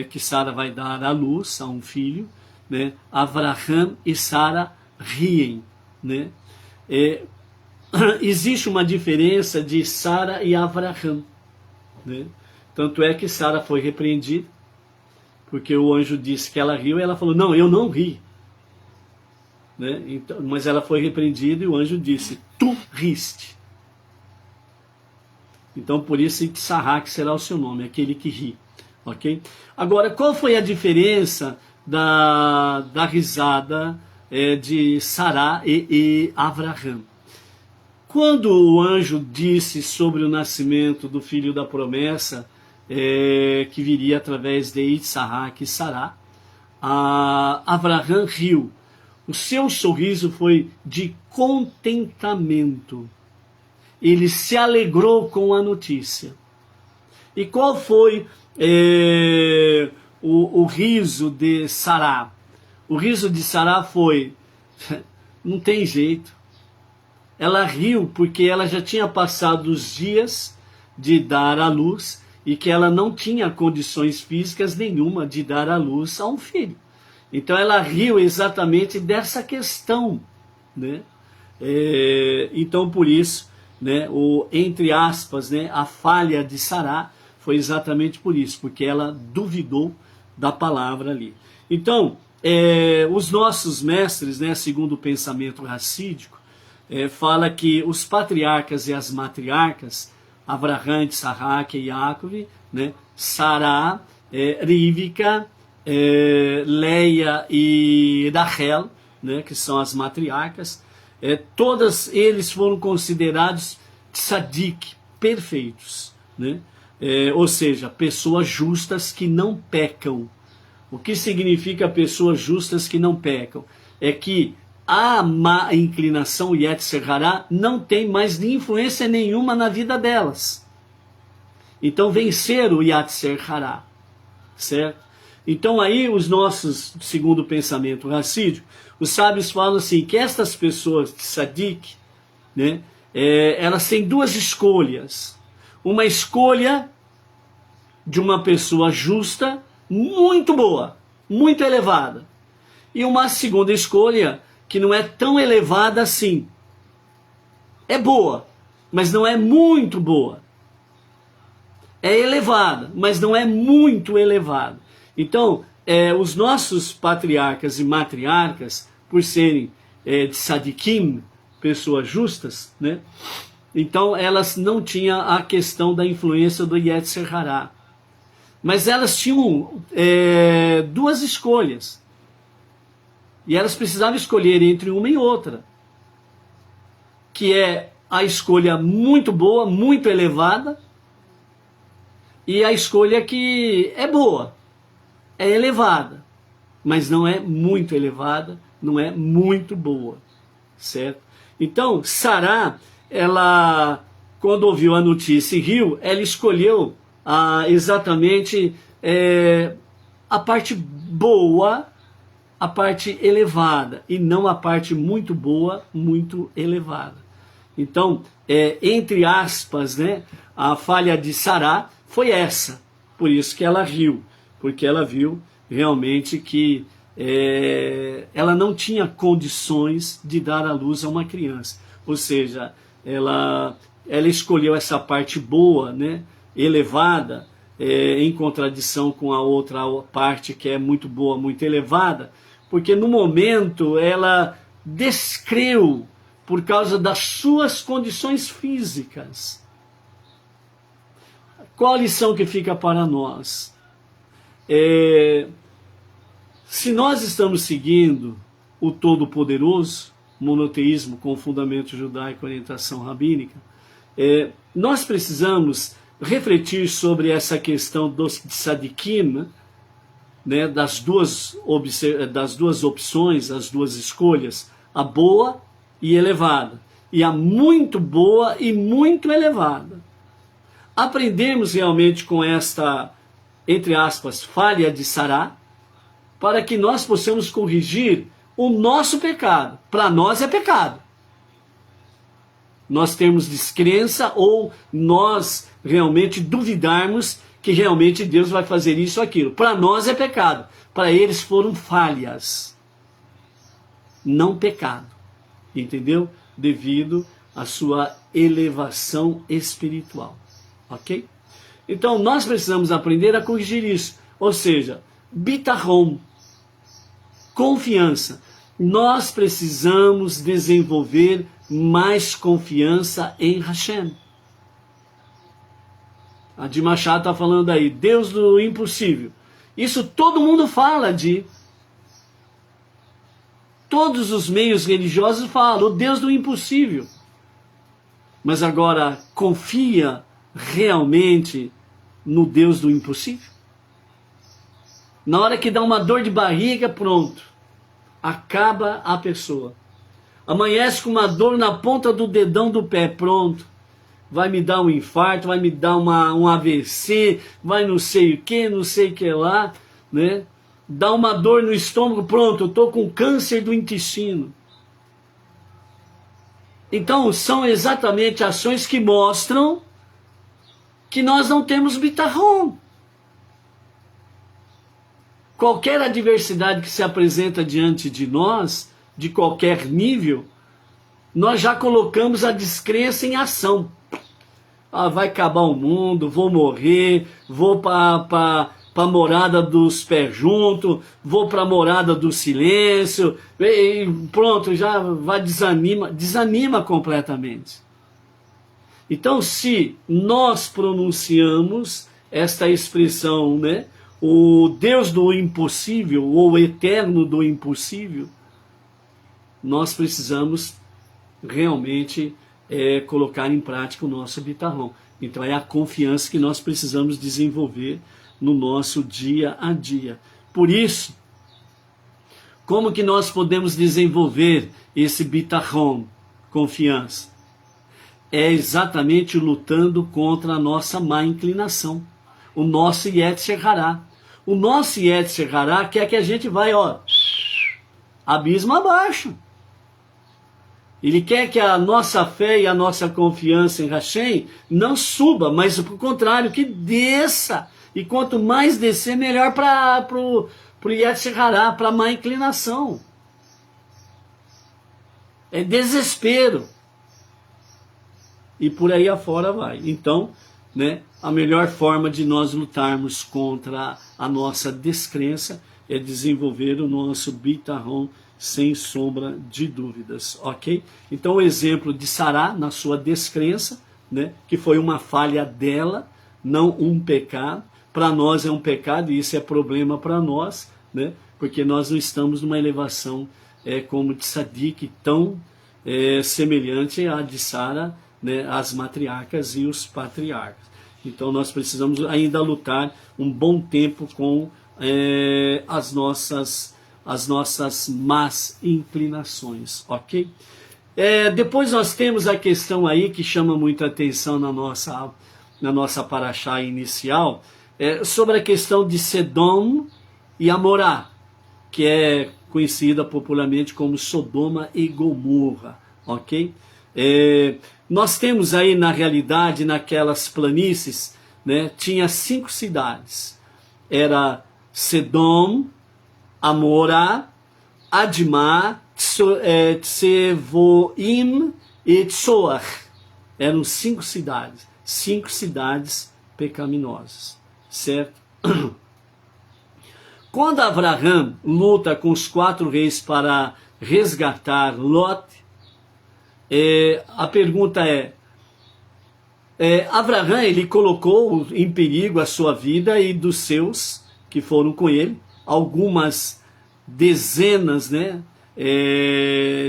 que Sara vai dar à luz a um filho, né? Abraham e Sara riem, né? existe uma diferença de Sara e Avraham, né? Tanto é que Sara foi repreendida, porque o anjo disse que ela riu, e ela falou, não, eu não ri. Né? Então, mas ela foi repreendida e o anjo disse, tu riste. Então por isso Yitzhak será o seu nome, aquele que ri. Ok? Agora, qual foi a diferença da risada de Sará e Avraham? Quando o anjo disse sobre o nascimento do filho da promessa, que viria através de Yitzhak e Sará, Avraham riu. O seu sorriso foi de contentamento. Ele se alegrou com a notícia. E qual foi o riso de Sará? O riso de Sará foi, não tem jeito. Ela riu porque ela já tinha passado os dias de dar à luz e que ela não tinha condições físicas nenhuma de dar à luz a um filho. Então ela riu exatamente dessa questão, né? Então por isso, né, entre aspas, né, a falha de Sará foi exatamente por isso, porque ela duvidou da palavra ali. Então, os nossos mestres, né, segundo o pensamento racídico, fala que os patriarcas e as matriarcas, Avraham, Yitzhak e Yaakov, né, Sará, Rivka, Leia e Rachel, né, que são as matriarcas, todas eles foram considerados tzadik, perfeitos, né? Ou seja, pessoas justas que não pecam. O que significa pessoas justas que não pecam? É que a má inclinação, Yetzer Hará, não tem mais influência nenhuma na vida delas. Então vencer o Yetzer Hará, certo? Então aí os nossos, segundo o pensamento racídico, os sábios falam assim, que estas pessoas de Sadik, né, elas têm duas escolhas. Uma escolha de uma pessoa justa, muito boa, muito elevada. E uma segunda escolha que não é tão elevada assim. É boa, mas não é muito boa. É elevada, mas não é muito elevada. Então, os nossos patriarcas e matriarcas, por serem de Sadikim, pessoas justas, né? Então elas não tinham a questão da influência do Yetzer Hará. Mas elas tinham duas escolhas. E elas precisavam escolher entre uma e outra. Que é a escolha muito boa, muito elevada, e a escolha que é boa, é elevada, mas não é muito elevada, não é muito boa, certo? Então, Sará, ela, quando ouviu a notícia e riu, ela escolheu exatamente a parte boa, a parte elevada, e não a parte muito boa, muito elevada. Então, entre aspas, né, a falha de Sará foi essa, por isso que ela riu, porque ela viu realmente que ela não tinha condições de dar à luz a uma criança. Ou seja, ela escolheu essa parte boa, né, elevada, em contradição com a outra parte que é muito boa, muito elevada, porque no momento ela descreu por causa das suas condições físicas. Qual a lição que fica para nós? Se nós estamos seguindo o Todo-Poderoso, monoteísmo com fundamento judaico e orientação rabínica, nós precisamos refletir sobre essa questão dos tzadikim, né, das duas opções, as duas escolhas, a boa e elevada, e a muito boa e muito elevada. Aprendemos realmente com esta, entre aspas, falha de Sará, para que nós possamos corrigir o nosso pecado. Para nós é pecado. Nós temos descrença ou nós realmente duvidarmos que realmente Deus vai fazer isso ou aquilo. Para nós é pecado. Para eles foram falhas. Não pecado. Entendeu? Devido a sua elevação espiritual, ok? Então nós precisamos aprender a corrigir isso, ou seja, bitachon, confiança. Nós precisamos desenvolver mais confiança em Hashem. A de Machado está falando aí, Deus do impossível. Isso todo mundo fala de... Todos os meios religiosos falam, o Deus do impossível. Mas agora, confia realmente no Deus do impossível? Na hora que dá uma dor de barriga, pronto. Acaba a pessoa. Amanhece com uma dor na ponta do dedão do pé, pronto. Vai me dar um infarto, vai me dar um AVC, vai não sei o que, não sei o que lá, né? Dá uma dor no estômago, pronto, eu estou com câncer do intestino. Então, são exatamente ações que mostram que nós não temos bitachon. Qualquer adversidade que se apresenta diante de nós, de qualquer nível, nós já colocamos a descrença em ação. Ah, vai acabar o mundo, vou morrer, vou para a morada dos pés juntos, vou para a morada do silêncio, e pronto, já vai desanima completamente. Então, se nós pronunciamos esta expressão, né, o Deus do impossível, ou o eterno do impossível, nós precisamos realmente colocar em prática o nosso bitachon. Então é a confiança que nós precisamos desenvolver no nosso dia a dia. Por isso, como que nós podemos desenvolver esse bitachon, confiança? É exatamente lutando contra a nossa má inclinação, o nosso Yetzer Hará. O nosso Yetzer Hará quer que a gente vai, ó, abismo abaixo. Ele quer que a nossa fé e a nossa confiança em Hashem não suba, mas pelo contrário, que desça. E quanto mais descer, melhor para o Yetzer Hará, para a má inclinação. É desespero. E por aí afora vai. Então, né, a melhor forma de nós lutarmos contra a nossa descrença é desenvolver o nosso bitachon sem sombra de dúvidas, ok? Então o exemplo de Sará na sua descrença, né, que foi uma falha dela, não um pecado. Para nós é um pecado e isso é problema para nós, né, porque nós não estamos numa elevação como de Tzadik, tão semelhante à de Sara, né, as matriarcas e os patriarcas. Então nós precisamos ainda lutar um bom tempo com as nossas más inclinações, ok? Depois nós temos a questão aí que chama muita atenção na nossa paraxá inicial, sobre a questão de Sedom e Amorá, que é conhecida popularmente como Sodoma e Gomorra, ok? Nós temos aí na realidade, naquelas planícies, né, tinha 5 cidades. Era Sedom, Amorá, Admá, Tsevoim e Tsoar. Eram 5 cidades. 5 cidades pecaminosas. Certo? Quando Abraham luta com os 4 reis para resgatar Lot, a pergunta Abraham, ele colocou em perigo a sua vida e dos seus que foram com ele, algumas dezenas, né,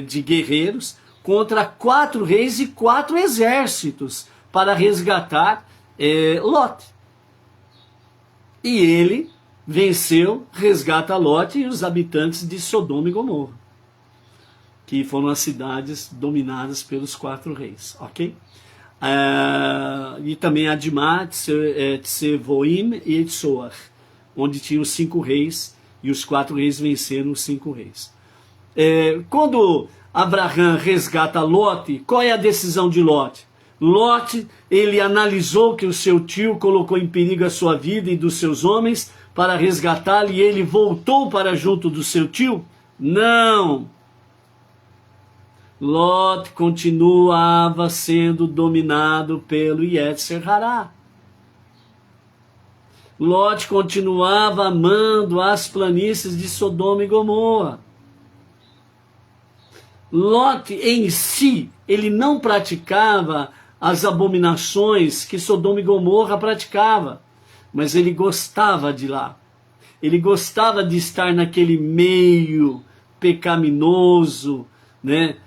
de guerreiros, contra 4 reis e 4 exércitos para resgatar Lot. E ele venceu, resgata Lot e os habitantes de Sodoma e Gomorra, que foram as cidades dominadas pelos 4 reis, ok? E também Admá, Tsevoim e Tsoar, onde tinham os 5 reis, e os 4 reis venceram os 5 reis. Quando Abraham resgata Lot, qual é a decisão de Lot? Lot, ele analisou que o seu tio colocou em perigo a sua vida e dos seus homens para resgatá-lo, e ele voltou para junto do seu tio? Não! Lot continuava sendo dominado pelo Yetzer Hará. Lot continuava amando as planícies de Sodoma e Gomorra. Lot em si, ele não praticava as abominações que Sodoma e Gomorra praticava, mas ele gostava de lá. Ele gostava de estar naquele meio pecaminoso, né,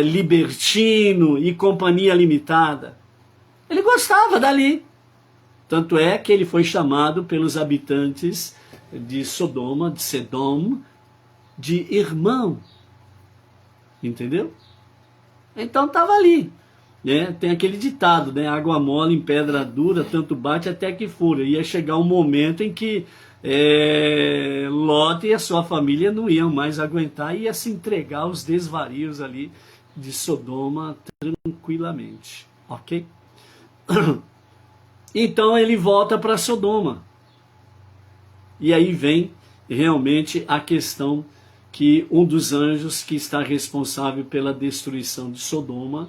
libertino e companhia limitada. Ele gostava dali. Tanto é que ele foi chamado pelos habitantes de Sodoma, de Sedom, de irmão. Entendeu? Então estava ali. Né? Tem aquele ditado, né? Água mole em pedra dura, tanto bate até que fura. Ia chegar um momento em que Lot e a sua família não iam mais aguentar e ia se entregar aos desvarios ali de Sodoma tranquilamente. Ok? Então ele volta para Sodoma. E aí vem realmente a questão que um dos anjos que está responsável pela destruição de Sodoma,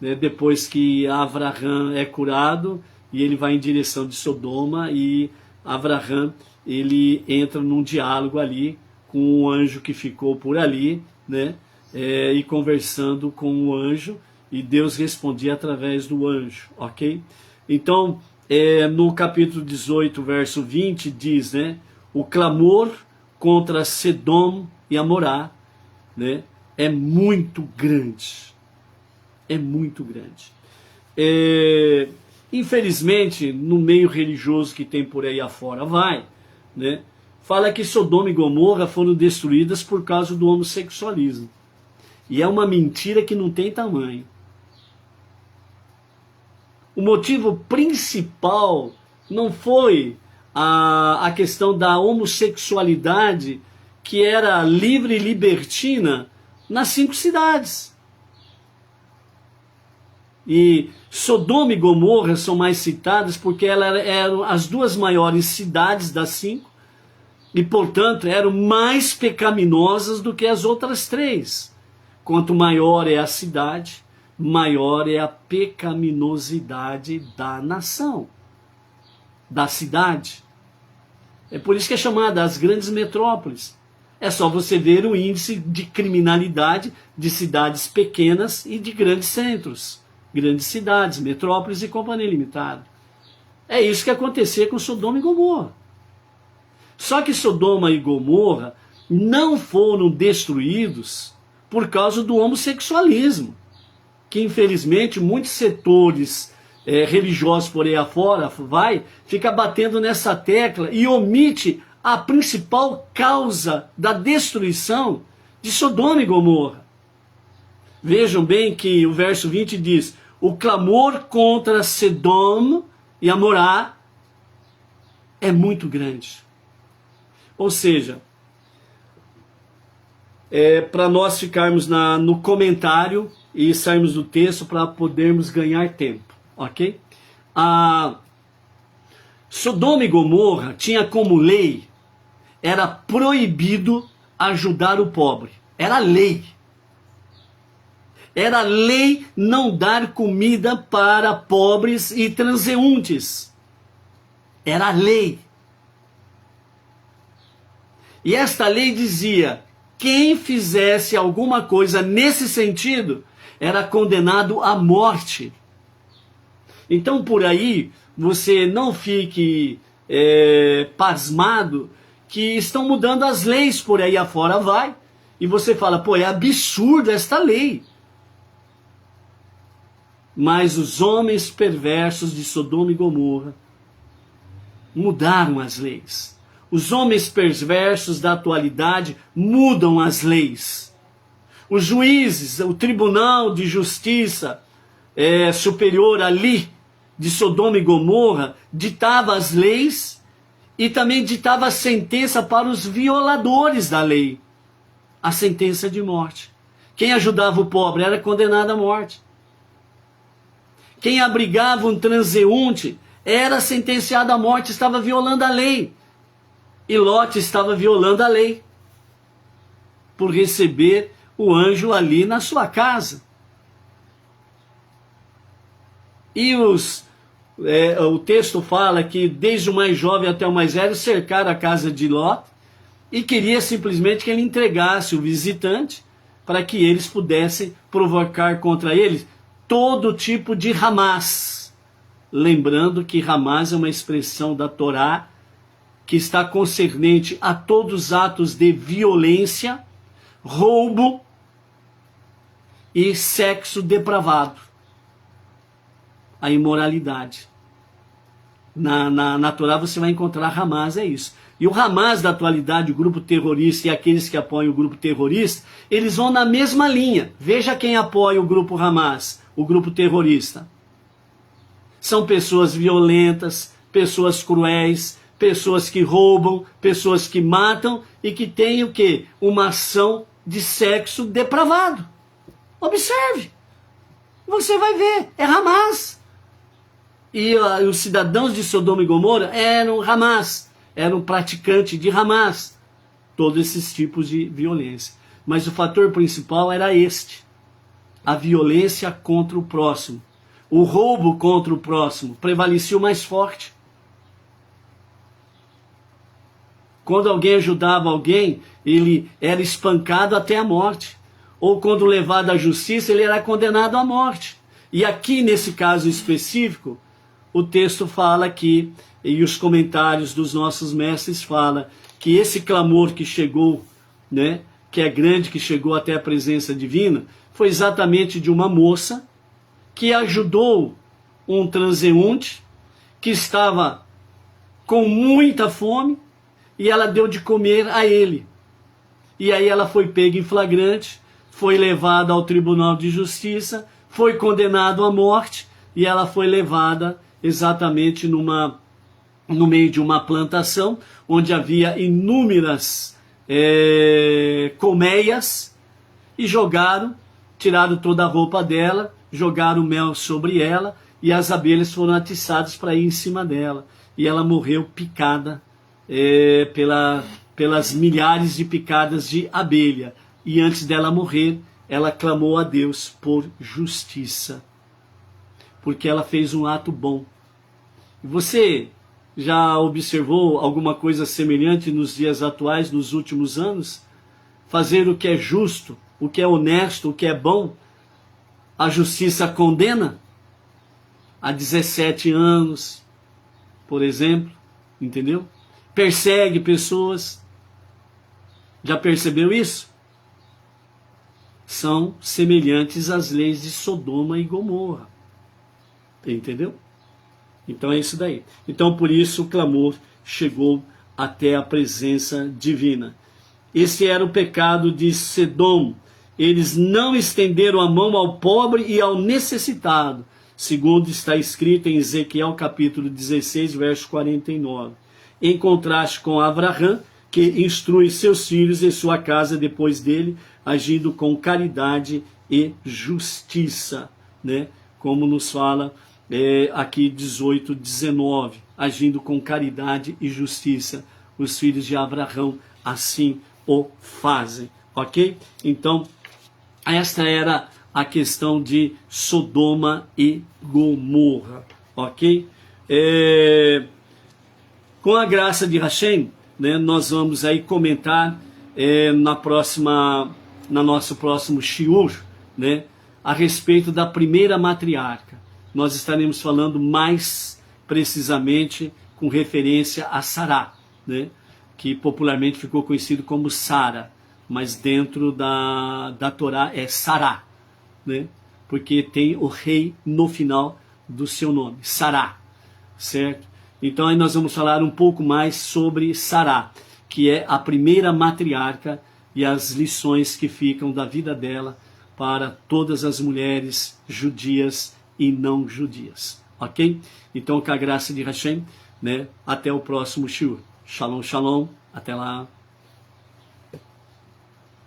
né, depois que Avraham é curado, e ele vai em direção de Sodoma, e Avraham ele entra num diálogo ali com o anjo que ficou por ali, né, e conversando com o anjo, e Deus respondia através do anjo, ok? Então, no capítulo 18, verso 20, diz, né, o clamor contra Sedom e Amorá, né, é muito grande. É muito grande. Infelizmente, no meio religioso que tem por aí afora, né, fala que Sodoma e Gomorra foram destruídas por causa do homossexualismo. E é uma mentira que não tem tamanho. O motivo principal não foi a questão da homossexualidade, que era livre e libertina nas 5 cidades. E Sodoma e Gomorra são mais citadas porque elas eram as 2 maiores cidades das 5 e, portanto, eram mais pecaminosas do que as outras 3. Quanto maior é a cidade, maior é a pecaminosidade da nação, da cidade. É por isso que é chamada as grandes metrópoles. É só você ver o índice de criminalidade de cidades pequenas e de grandes centros, grandes cidades, metrópoles e companhia limitada. É isso que acontecia com Sodoma e Gomorra. Só que Sodoma e Gomorra não foram destruídos por causa do homossexualismo, que infelizmente muitos setores religiosos por aí afora fica batendo nessa tecla e omite a principal causa da destruição de Sodoma e Gomorra. Vejam bem que o verso 20 diz: o clamor contra Sedom e Amorá é muito grande. Ou seja, para nós ficarmos no comentário e sairmos do texto para podermos ganhar tempo, ok? Sodoma e Gomorra tinha como lei, era proibido ajudar o pobre. Era lei. Era lei não dar comida para pobres e transeuntes. Era lei. E esta lei dizia: quem fizesse alguma coisa nesse sentido era condenado à morte. Então por aí você não fique pasmado que estão mudando as leis por aí afora, e você fala, pô, é absurda esta lei. Mas os homens perversos de Sodoma e Gomorra mudaram as leis. Os homens perversos da atualidade mudam as leis. Os juízes, o tribunal de justiça superior ali de Sodoma e Gomorra ditava as leis e também ditava a sentença para os violadores da lei. A sentença de morte. Quem ajudava o pobre era condenado à morte. Quem abrigava um transeunte era sentenciado à morte, estava violando a lei. E Lot estava violando a lei por receber o anjo ali na sua casa. E o texto fala que desde o mais jovem até o mais velho cercaram a casa de Ló e queria simplesmente que ele entregasse o visitante para que eles pudessem provocar contra eles todo tipo de Hamas. Lembrando que Hamas é uma expressão da Torá que está concernente a todos os atos de violência, roubo e sexo depravado. A imoralidade. Na Torá você vai encontrar Hamas, é isso. E o Hamas da atualidade, o grupo terrorista e aqueles que apoiam o grupo terrorista, eles vão na mesma linha. Veja quem apoia o grupo Hamas, o grupo terrorista. São pessoas violentas, pessoas cruéis, pessoas que roubam, pessoas que matam e que têm o quê? Uma ação de sexo depravado. Observe. Você vai ver, é Hamas. E os cidadãos de Sodoma e Gomorra eram Hamas, eram praticantes de Hamas. Todos esses tipos de violência. Mas o fator principal era este. A violência contra o próximo. O roubo contra o próximo prevalecia o mais forte. Quando alguém ajudava alguém, ele era espancado até a morte. Ou quando levado à justiça, ele era condenado à morte. E aqui, nesse caso específico, o texto fala que, e os comentários dos nossos mestres falam, que esse clamor que chegou, né, que é grande, que chegou até a presença divina, foi exatamente de uma moça que ajudou um transeunte que estava com muita fome e ela deu de comer a ele. E aí ela foi pega em flagrante, foi levada ao Tribunal de Justiça, foi condenada à morte e ela foi levada exatamente no meio de uma plantação onde havia inúmeras colmeias e tiraram toda a roupa dela, jogaram mel sobre ela e as abelhas foram atiçadas para ir em cima dela. E ela morreu picada pelas milhares de picadas de abelha. E antes dela morrer, ela clamou a Deus por justiça. Porque ela fez um ato bom. Você já observou alguma coisa semelhante nos dias atuais, nos últimos anos? Fazer o que é justo, o que é honesto, o que é bom, a justiça condena? Há 17 anos, por exemplo, entendeu? Persegue pessoas. Já percebeu isso? São semelhantes às leis de Sodoma e Gomorra. Entendeu? Então é isso daí. Então por isso o clamor chegou até a presença divina. Esse era o pecado de Sedom. Eles não estenderam a mão ao pobre e ao necessitado, segundo está escrito em Ezequiel capítulo 16, verso 49. Em contraste com Abraão, que instrui seus filhos e sua casa depois dele, agindo com caridade e justiça, né? Como nos fala aqui 18, 19, agindo com caridade e justiça. Os filhos de Abraão assim o fazem, ok? Então, esta era a questão de Sodoma e Gomorra, ok? Com a graça de Hashem, né, nós vamos aí comentar na nosso próximo shiur, né, a respeito da primeira matriarca. Nós estaremos falando mais precisamente com referência a Sará, né, que popularmente ficou conhecido como Sara, mas dentro da Torá é Sará, né, porque tem o rei no final do seu nome, Sará, certo? Então aí nós vamos falar um pouco mais sobre Sará, que é a primeira matriarca e as lições que ficam da vida dela para todas as mulheres judias e não judias, ok? Então com a graça de Hashem, né, até o próximo shiur. Shalom, shalom, até lá.